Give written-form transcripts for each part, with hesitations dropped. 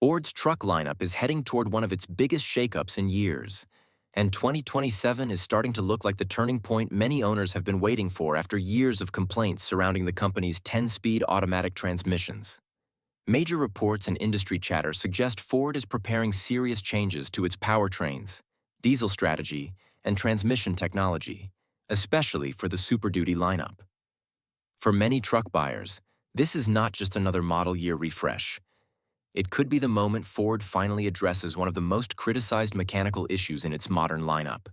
Ford's truck lineup is heading toward one of its biggest shakeups in years, and 2027 is starting to look like the turning point many owners have been waiting for after years of complaints surrounding the company's 10-speed automatic transmissions. Major reports and industry chatter suggest Ford is preparing serious changes to its powertrains, diesel strategy, and transmission technology, especially for the Super Duty lineup. For many truck buyers, this is not just another model year refresh. It could be the moment Ford finally addresses one of the most criticized mechanical issues in its modern lineup.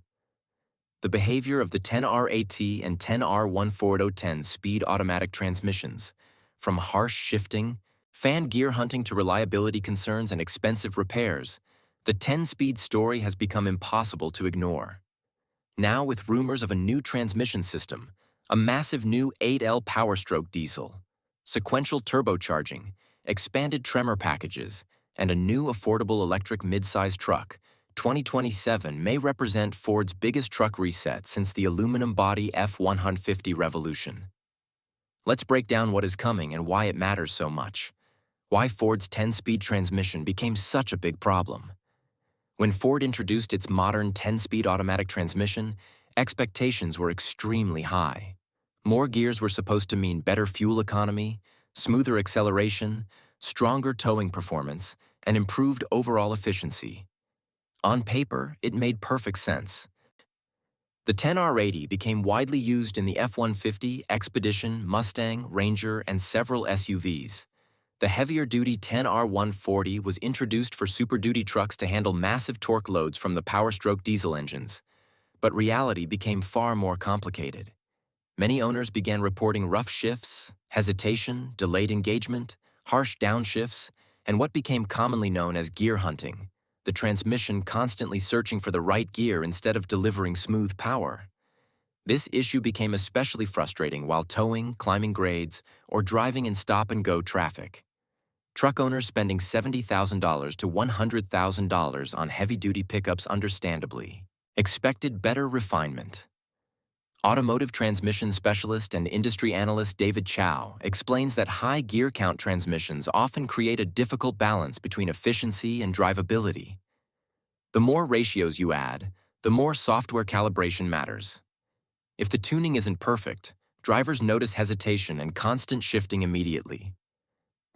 The behavior of the 10R-AT and 10R-14010 speed automatic transmissions, from harsh shifting, fan gear hunting to reliability concerns and expensive repairs, the 10-speed story has become impossible to ignore. Now with rumors of a new transmission system, a massive new 8L Powerstroke diesel, sequential turbocharging, expanded tremor packages, and a new affordable electric midsize truck, 2027 may represent Ford's biggest truck reset since the aluminum body F-150 revolution. Let's break down what is coming and why it matters so much. Why Ford's 10-speed transmission became such a big problem. When Ford introduced its modern 10-speed automatic transmission, expectations were extremely high. More gears were supposed to mean better fuel economy, smoother acceleration, stronger towing performance, and improved overall efficiency. On paper, it made perfect sense. The 10R-80 became widely used in the F-150, Expedition, Mustang, Ranger, and several SUVs. The heavier-duty 10R-140 was introduced for Super Duty trucks to handle massive torque loads from the Powerstroke diesel engines. But reality became far more complicated. Many owners began reporting rough shifts, hesitation, delayed engagement, harsh downshifts, and what became commonly known as gear hunting, the transmission constantly searching for the right gear instead of delivering smooth power. This issue became especially frustrating while towing, climbing grades, or driving in stop-and-go traffic. Truck owners spending $70,000 to $100,000 on heavy-duty pickups understandably expected better refinement. Automotive transmission specialist and industry analyst David Chow explains that high gear count transmissions often create a difficult balance between efficiency and drivability. The more ratios you add, the more software calibration matters. If the tuning isn't perfect, drivers notice hesitation and constant shifting immediately.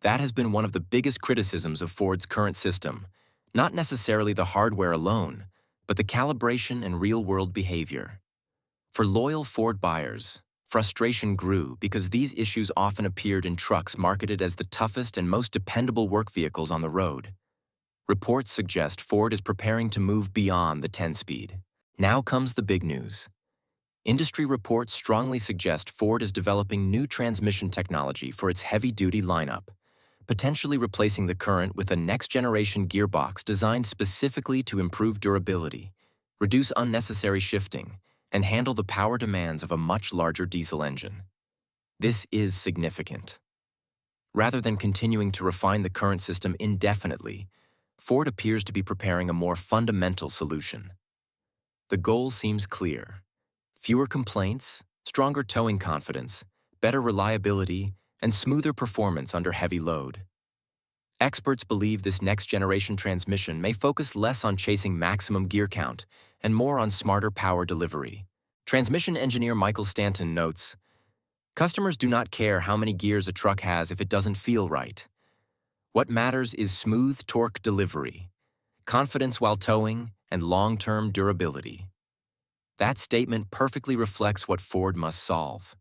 That has been one of the biggest criticisms of Ford's current system, not necessarily the hardware alone, but the calibration and real-world behavior. For loyal Ford buyers, frustration grew because these issues often appeared in trucks marketed as the toughest and most dependable work vehicles on the road. Reports suggest Ford is preparing to move beyond the 10-speed. Now comes the big news. Industry reports strongly suggest Ford is developing new transmission technology for its heavy-duty lineup, potentially replacing the current with a next-generation gearbox designed specifically to improve durability, reduce unnecessary shifting, and handle the power demands of a much larger diesel engine. This is significant. Rather than continuing to refine the current system indefinitely, Ford appears to be preparing a more fundamental solution. The goal seems clear: fewer complaints, stronger towing confidence, better reliability, and smoother performance under heavy load. Experts believe this next-generation transmission may focus less on chasing maximum gear count and more on smarter power delivery. Transmission engineer Michael Stanton notes, "Customers do not care how many gears a truck has if it doesn't feel right. What matters is smooth torque delivery, confidence while towing, and long-term durability." That statement perfectly reflects what Ford must solve.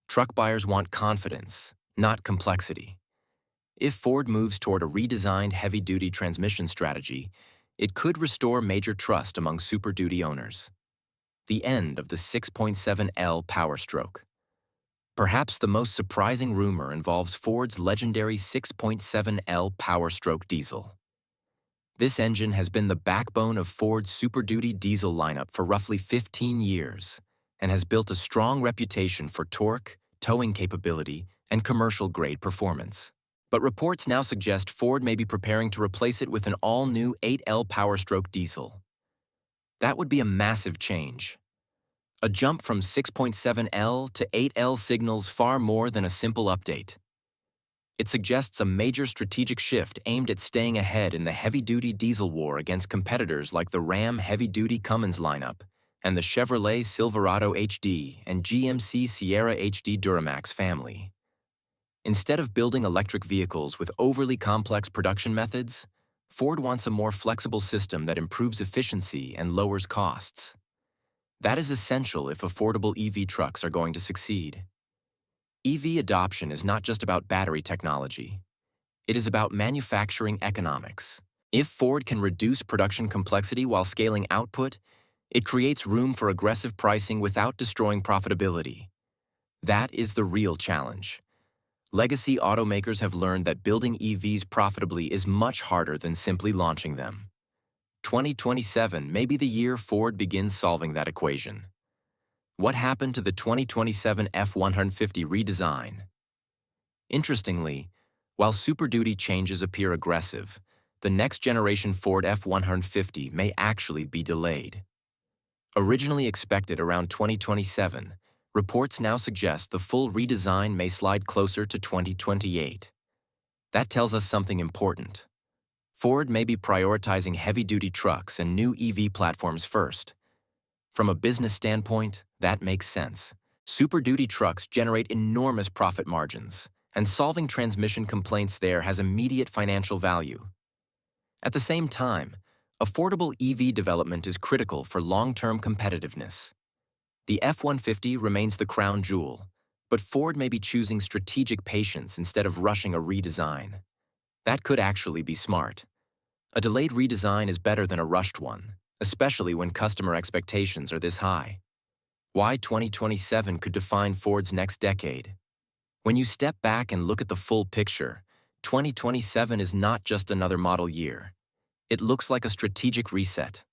Truck buyers want confidence, not complexity. If Ford moves toward a redesigned heavy-duty transmission strategy, it could restore major trust among Super Duty owners. The end of the 6.7L Powerstroke. Perhaps the most surprising rumor involves Ford's legendary 6.7L Powerstroke diesel. This engine has been the backbone of Ford's Super Duty diesel lineup for roughly 15 years and has built a strong reputation for torque, towing capability, and commercial-grade performance. But reports now suggest Ford may be preparing to replace it with an all-new 8L Powerstroke diesel. That would be a massive change. A jump from 6.7L to 8L signals far more than a simple update. It suggests a major strategic shift aimed at staying ahead in the heavy-duty diesel war against competitors like the Ram heavy-duty Cummins lineup and the Chevrolet Silverado HD and GMC Sierra HD Duramax family. Instead of building electric vehicles with overly complex production methods, Ford wants a more flexible system that improves efficiency and lowers costs. That is essential if affordable EV trucks are going to succeed. EV adoption is not just about battery technology. It is about manufacturing economics. If Ford can reduce production complexity while scaling output, it creates room for aggressive pricing without destroying profitability. That is the real challenge. Legacy automakers have learned that building EVs profitably is much harder than simply launching them. 2027 may be the year Ford begins solving that equation. What happened to the 2027 F-150 redesign? Interestingly, while Super Duty changes appear aggressive, the next-generation Ford F-150 may actually be delayed. Originally expected around 2027, reports now suggest the full redesign may slide closer to 2028. That tells us something important. Ford may be prioritizing heavy-duty trucks and new EV platforms first. From a business standpoint, that makes sense. Super Duty trucks generate enormous profit margins, and solving transmission complaints there has immediate financial value. At the same time, affordable EV development is critical for long-term competitiveness. The F-150 remains the crown jewel, but Ford may be choosing strategic patience instead of rushing a redesign. That could actually be smart. A delayed redesign is better than a rushed one, especially when customer expectations are this high. Why 2027 could define Ford's next decade? When you step back and look at the full picture, 2027 is not just another model year. It looks like a strategic reset.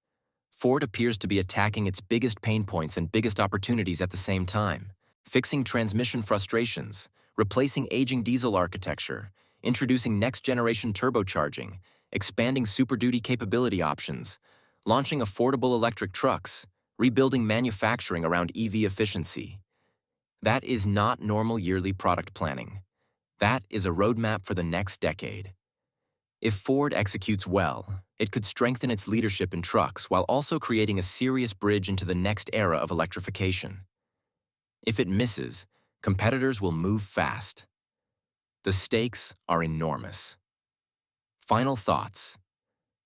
Ford appears to be attacking its biggest pain points and biggest opportunities at the same time, fixing transmission frustrations, replacing aging diesel architecture, introducing next-generation turbocharging, expanding Super Duty capability options, launching affordable electric trucks, rebuilding manufacturing around EV efficiency. That is not normal yearly product planning. That is a roadmap for the next decade. If Ford executes well, it could strengthen its leadership in trucks while also creating a serious bridge into the next era of electrification. If it misses, competitors will move fast. The stakes are enormous. Final thoughts.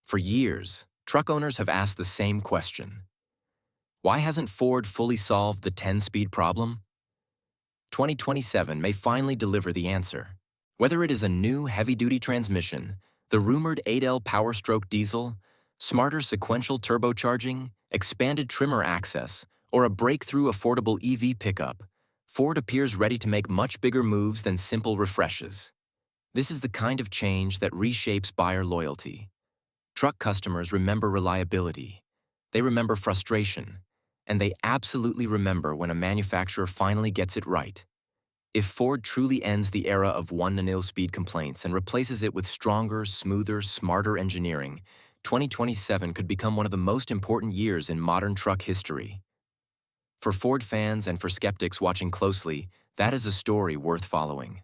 For years, truck owners have asked the same question. Why hasn't Ford fully solved the 10-speed problem? 2027 may finally deliver the answer. Whether it is a new heavy-duty transmission, the rumored 8L Power-Stroke diesel, smarter sequential turbocharging, expanded trimmer access, or a breakthrough affordable EV pickup, Ford appears ready to make much bigger moves than simple refreshes. This is the kind of change that reshapes buyer loyalty. Truck customers remember reliability. They remember frustration. And they absolutely remember when a manufacturer finally gets it right. If Ford truly ends the era of 1-0 speed complaints and replaces it with stronger, smoother, smarter engineering, 2027 could become one of the most important years in modern truck history. For Ford fans and for skeptics watching closely, that is a story worth following.